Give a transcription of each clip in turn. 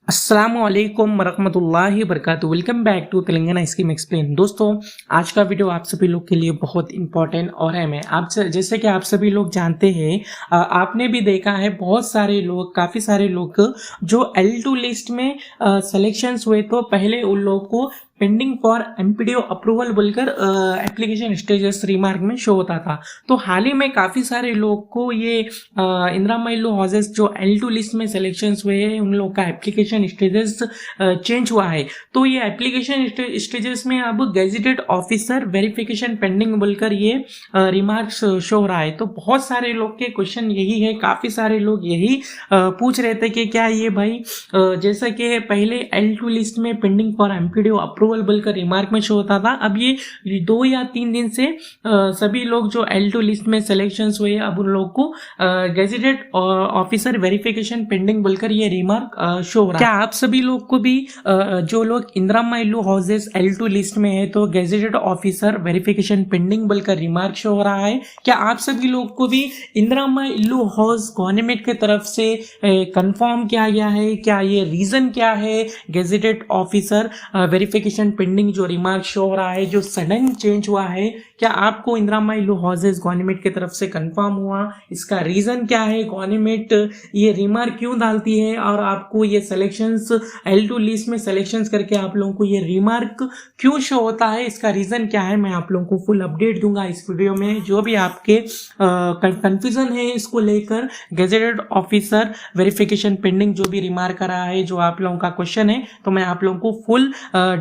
अस्सलामुअलैकुम वरहमतुल्लाहि वबरकातुहू। Welcome back to Telangana scheme explain. दोस्तों, आज का वीडियो आप सभी लोग के लिए बहुत इंपॉर्टेंट और अहम है। आप जैसे कि आप सभी लोग जानते हैं, आपने भी देखा है बहुत सारे लोग, काफ़ी सारे लोग जो L2 लिस्ट में सिलेक्शंस हुए तो पहले उन लोगों को पेंडिंग फॉर एमपीडीओ अप्रूवल बोलकर एप्लीकेशन स्टेजस रिमार्क में शो होता था। तो हाल ही में काफ़ी सारे लोग को ये इंदिरा महिलू हाउसेस जो L2 लिस्ट में सिलेक्शंस हुए हैं उन लोग का एप्लीकेशन स्टेजस चेंज हुआ है। तो ये एप्लीकेशन स्टेजस में अब गेजेटेड ऑफिसर वेरिफिकेशन पेंडिंग बोलकर ये रिमार्क्स शो हो रहा है। तो बहुत सारे लोग के क्वेश्चन यही है, काफ़ी सारे लोग यही पूछ रहे थे कि क्या ये भाई जैसा कि पहले L2 लिस्ट में पेंडिंग फॉर एमपीडीओ अप्रूवल बोलकर रिमार्क में शो होता था, अब ये 2 या 3 दिन से सभी लोग जो L2 लिस्ट में सिलेक्शंस हुए अब उन लोग को गेजेटेड ऑफिसर वेरिफिकेशन पेंडिंग बोलकर ये रिमार्क शो हो रहा है। क्या आप सभी लोग को भी जो लोग इंदिरा महिलू हाउसेस L2 लिस्ट में है तो गेजेटेड ऑफिसर वेरिफिकेशन पेंडिंग बोलकर रिमार्क शो हो रहा है? क्या आप सभी लोग को भी इंदिरा महिलू हाउस गवर्नमेंट की तरफ से कंफर्म किया गया है? क्या ये रीजन क्या है गेजेटेड ऑफिसर वेरिफिकेशन पेंडिंग जो रिमार्क शो हो रहा है, जो सडन चेंज हुआ है, क्या आपको इंदिरा महिलू हाउसेस गवर्नमेंट की तरफ से कंफर्म हुआ? इसका रीजन क्या है? गवर्नमेंट ये रिमार्क क्यों डालती है और आपको ये सिलेक्शंस L2 लिस्ट में सिलेक्शंस करके आप लोगों को ये रिमार्क क्यों शो होता है? इसका रीजन क्या है? मैं आप लोगों को फुल अपडेट दूंगा इस वीडियो में। जो भी आपके कंफ्यूजन है इसको लेकर गेजेटेड ऑफिसर वेरिफिकेशन पेंडिंग जो भी रिमार्क कर रहा है, जो आप लोगों का क्वेश्चन है, तो मैं आप लोगों को फुल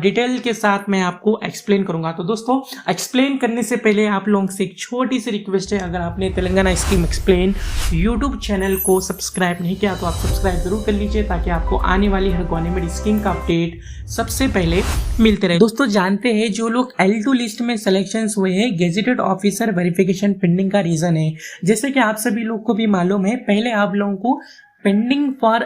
डिटेल के साथ मैं आपको एक्सप्लेन करूंगा। तो दोस्तों, एक्सप्लेन करने से पहले आप लोगों से एक छोटी सी रिक्वेस्ट है, अगर आपने Telangana scheme explain YouTube channel को सब्सक्राइब नहीं किया तो आप सब्सक्राइब जरूर कर लीजिए ताकि आपको आने वाली हर गवर्नमेंट स्कीम का अपडेट सबसे पहले मिलते रहे। दोस्तों, जानते हैं जो लोग L2 लिस्ट में सिलेक्शंस हुए हैं गेजेटेड ऑफिसर वेरिफिकेशन पेंडिंग का रीजन है। जैसे कि आप सभी लोग को भी मालूम है, पहले आप लोगों को पेंडिंग फॉर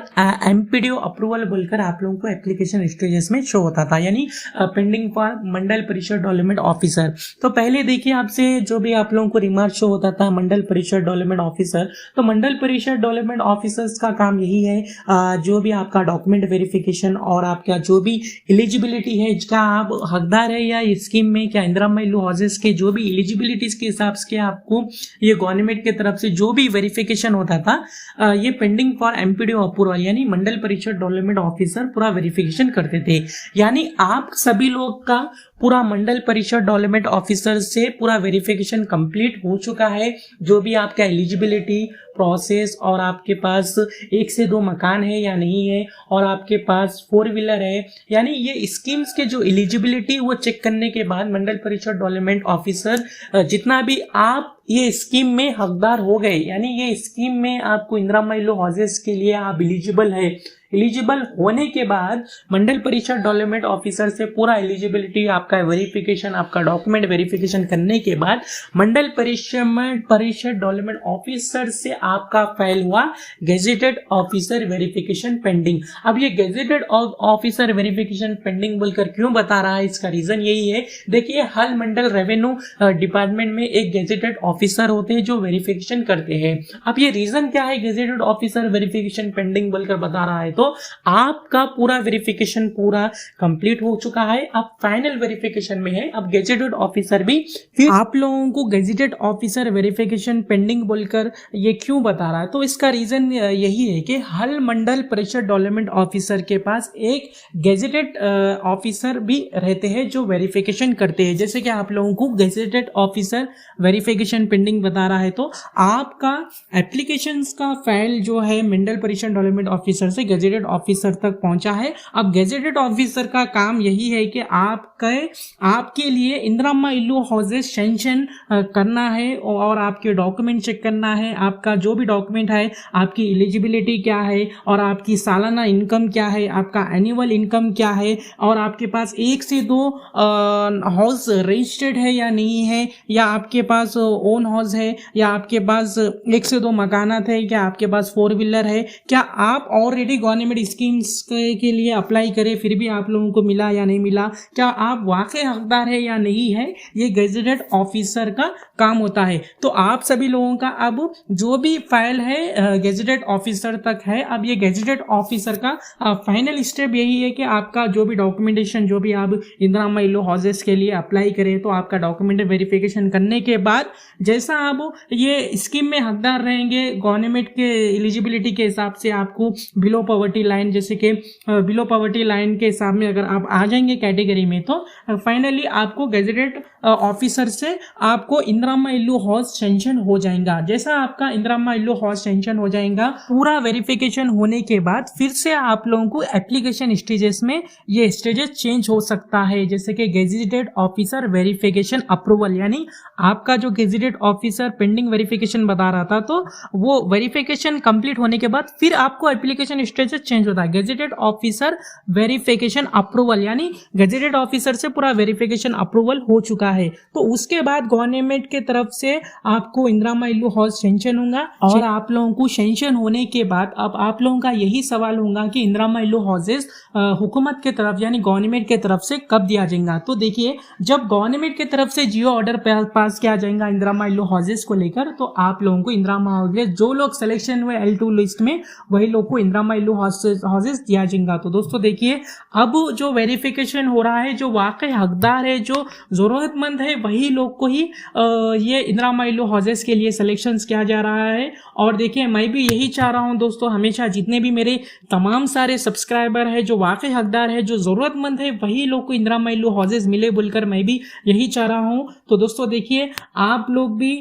एमपीडीओ अप्रूवल बोलकर आप लोगों को एप्लीकेशन स्टेजेस में शो होता था, यानी पेंडिंग फॉर मंडल परिषद डेवलपमेंट ऑफिसर। तो पहले देखिए, आपसे जो भी आप लोगों को रिमार्क शो होता था मंडल परिषद डेवलपमेंट ऑफिसर, तो मंडल परिषद डेवलपमेंट ऑफिसर्स का काम यही है जो भी आपका डॉक्यूमेंट वेरिफिकेशन और आपका जो भी एलिजिबिलिटी है, क्या आप हकदार है या स्कीम में, क्या इंदिरा महिलू हाउसेस के जो भी एलिजिबिलिटीज के हिसाब से आपको ये गवर्नमेंट की तरफ से जो भी वेरिफिकेशन होता था ये पेंडिंग फॉर एमपीडीओ अप्रूवल यानी मंडल परिषद डेवलपमेंट ऑफिसर पूरा वेरिफिकेशन करते थे। यानी आप सभी लोग का पूरा मंडल परिषद डेवलपमेंट ऑफिसर से पूरा वेरिफिकेशन कंप्लीट हो चुका है। जो भी आपका एलिजिबिलिटी प्रोसेस और आपके पास 1 से 2 मकान है या नहीं है और आपके पास 4 व्हीलर है, यानी ये स्कीम्स के जो एलिजिबिलिटी वो चेक करने के बाद मंडल परिषद डेवलपमेंट ऑफिसर जितना भी आप ये स्कीम में हकदार हो गए, यानी ये स्कीम में आपको इंदिरा महिलू हाउसेस के लिए आप एलिजिबल है। एलिजिबल होने के बाद मंडल परिषद डेवलपमेंट ऑफिसर से पूरा एलिजिबिलिटी आपका वेरिफिकेशन, आपका डॉक्यूमेंट वेरिफिकेशन करने के बाद मंडल परिषद डेवलपमेंट ऑफिसर से आपका फाइल हुआ गेजेटेड ऑफिसर वेरिफिकेशन पेंडिंग। अब ये गेजेटेड ऑफिसर वेरिफिकेशन पेंडिंग बोलकर क्यों बता रहा है? इसका रीजन यही है, देखिए हर मंडल रेवेन्यू डिपार्टमेंट में एक गेजेटेड ऑफिसर होते हैं जो वेरिफिकेशन करते हैं। अब ये रीजन क्या है गेजेटेड ऑफिसर वेरिफिकेशन पेंडिंग बोलकर बता रहा है? तो आपका पूरा वेरिफिकेशन पूरा कंप्लीट हो चुका है, आप फाइनल वेरिफिकेशन में है। अब गेजेटेड ऑफिसर भी फिर आप लोगों को गेजेटेड ऑफिसर वेरिफिकेशन पेंडिंग बोलकर ये क्यों बता रहा है? तो इसका रीजन यही है कि हर मंडल परिषद डेवलपमेंट ऑफिसर के पास एक गेजेटेड ऑफिसर भी रहते हैं जो वेरिफिकेशन करते हैं। जैसे कि आप लोगों को गेजेटेड ऑफिसर वेरिफिकेशन पेंडिंग बता रहा है, तो आपका एप्लीकेशंस का फाइल जो है मंडल परिषद डेवलपमेंट ऑफिसर से गेजेटेड ऑफिसर तक पहुंचा है। अब गेजेटेड ऑफिसर का काम यही है कि आपके लिए इंदिरा महिलू हाउसेस सैंक्शन करना है और आपके डॉक्यूमेंट चेक करना है। आपका जो भी डॉक्यूमेंट है, आपकी एलिजिबिलिटी क्या है और आपकी सालाना इनकम क्या है, आपका एनुअल इनकम क्या है और आपके पास 1 से 2 हाउस रजिस्टर्ड है या नहीं है, या आपके पास ओन हाउस है, या आपके पास 1 से 2 मकानात है, क्या आपके पास 4 व्हीलर है, क्या आप ऑलरेडी गवर्नमेंट गवर्नमेंट स्कीम्स के लिए अप्लाई करें फिर भी आप लोगों को मिला या नहीं मिला, क्या आप वाकई हकदार है या नहीं है, ये गेजेटेड ऑफिसर का काम होता है। तो आप सभी लोगों का अब जो भी फाइल है गेजेटेड ऑफिसर तक है। अब ये गेजेटेड ऑफिसर का फाइनल स्टेप यही है कि आपका जो भी डॉक्यूमेंटेशन, जो भी आप इंदिरा आवास लो हाउसेस के लिए अप्लाई करें तो आपका डॉक्यूमेंट वेरिफिकेशन करने के बाद जैसा आप ये स्कीम में हकदार रहेंगे, गवर्नमेंट के एलिजिबिलिटी के हिसाब से आपको बिलो पॉवर्टी लाइन, जैसे कि बिलो पॉवर्टी लाइन के हिसाब में अगर आप आ जाएंगे कैटेगरी में, तो फाइनली आपको गेजेटेड ऑफिसर से आपको इंदिरा आवास हाउस सेंक्शन हो जाएगा। जैसा आपका इंदिरा आवास हाउस सेंक्शन हो जाएगा, पूरा वेरिफिकेशन होने के बाद फिर से आप लोगों को एप्लीकेशन स्टेजेस में ये स्टेजेस चेंज हो सकता है, जैसे कि गेजेटेड ऑफिसर वेरिफिकेशन अप्रूवल, यानी आपका जो गेजेटेड ऑफिसर पेंडिंग वेरिफिकेशन बता रहा था, तो वो वेरिफिकेशन कंप्लीट होने के बाद फिर आपको एप्लीकेशन स्टेजेस चेंज होता है। गेजेटेड ऑफिसर वेरिफिकेशन अप्रूवल, यानी गेजेटेड ऑफिसर से पूरा वेरिफिकेशन अप्रूवल हो चुका है, तो उसके बाद गवर्नमेंट के तरफ से आपको इंदिरा आवास हाउस सेंक्शन होगा। और आप लोगों को सेंक्शन होने के बाद अब आप लोगों का यही सवाल होगा कि इंदिरा आवास हाउसेस हुकूमत के तरफ यानी गवर्नमेंट के तरफ से कब दिया जाएगा। तो देखिए, जब गवर्नमेंट के तरफ से जियो ऑर्डर पास किया जाएगा इंदिरा आवास हाउसेस को लेकर, तो आप लोगों को इंदिरा आवास जो लोग सिलेक्शन हुए L2 लिस्ट में वही लोग को इंदिरा आवास हाउसेस दिया जाएगा। तो दोस्तों देखिए, अब जो वेरिफिकेशन हो रहा है, जो वाकई हकदार है, जो जरूरतमंद है, वही लोग को ही ये इंदिरा आवास हाउसेस के लिए सिलेक्शन किया जा रहा है। और देखिए, मैं भी यही चाह रहा हूं दोस्तों, हमेशा जितने भी मेरे तमाम सारे सब्सक्राइबर है जो वाकई हकदार है, जो जरूरतमंद है, वही लोग को इंदिरा आवास हाउसेस मिले बोलकर मैं भी यही चाह रहा हूं। तो दोस्तों देखिए, आप लोग भी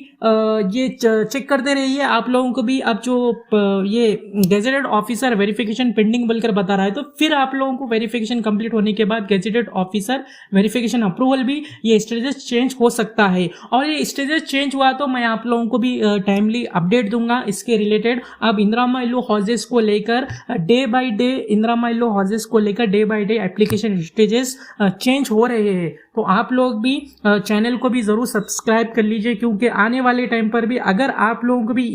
ये चेक करते रहिए। आप लोगों को भी अब जो ये गेजेटेड ऑफिसर वेरिफिकेशन पेंडिंग बोलकर बता रहा है, तो फिर आप लोगों को वेरिफिकेशन कंप्लीट होने के बाद गेजेटेड ऑफिसर वेरिफिकेशन अप्रूवल भी ये स्टेजेस चेंज हो सकता है। और ये स्टेजेस चेंज हुआ तो मैं आप लोगों को भी टाइमली अपडेट दूंगा इसके रिलेटेड। अब इंदिरा आवास हाउसेस को लेकर डे बाय डे, इंदिरा आवास हाउसेस को लेकर day by day application stages change हो रहे हैं। तो आप लोग भी चैनल को भी जरूर सब्सक्राइब कर लीजिए, क्योंकि आने वाले टाइम पर भी अगर आप लोगों को भी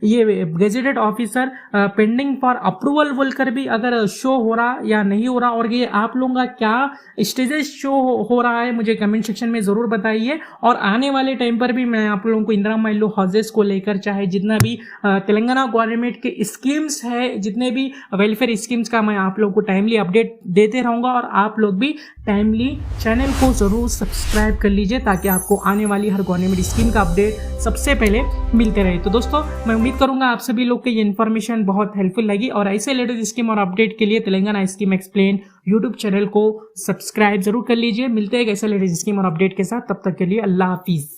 ये gazetted officer pending for approval बोलकर भी अगर शो हो रहा या नहीं हो रहा, और ये आप लोगों का क्या स्टेजेस शो हो रहा है, मुझे कमेंट सेक्शन में जरूर बताइए। और आने वाले टाइम पर भी मैं आप लोगों को इंदिरा आवास हाउसेस को लेकर, चाहे जितना भी तेलंगाना गवर्नमेंट के स्कीम्स है, जितने भी वेलफेयर स्कीम्स का, मैं आप लोगों को टाइमली अपडेट देते रहूंगा। और आप लोग भी टाइमली चैनल को जरूर सब्सक्राइब कर लीजिए, ताकि आपको आने वाली हर गवर्नमेंट स्कीम का अपडेट सबसे पहले मिलते रहे। तो दोस्तों, मैं उम्मीद करूंगा आप सभी लोग को ये इन्फॉर्मेशन बहुत हेल्पफुल लगी, और ऐसे लेटेस्ट स्कीम और अपडेट के लिए Telangana scheme explain YouTube channel को सब्सक्राइब जरूर कर लीजिए। मिलते हैं एक ऐसे लेटेस्ट स्कीम और अपडेट के साथ, तब तक के लिए अल्लाह हाफिज।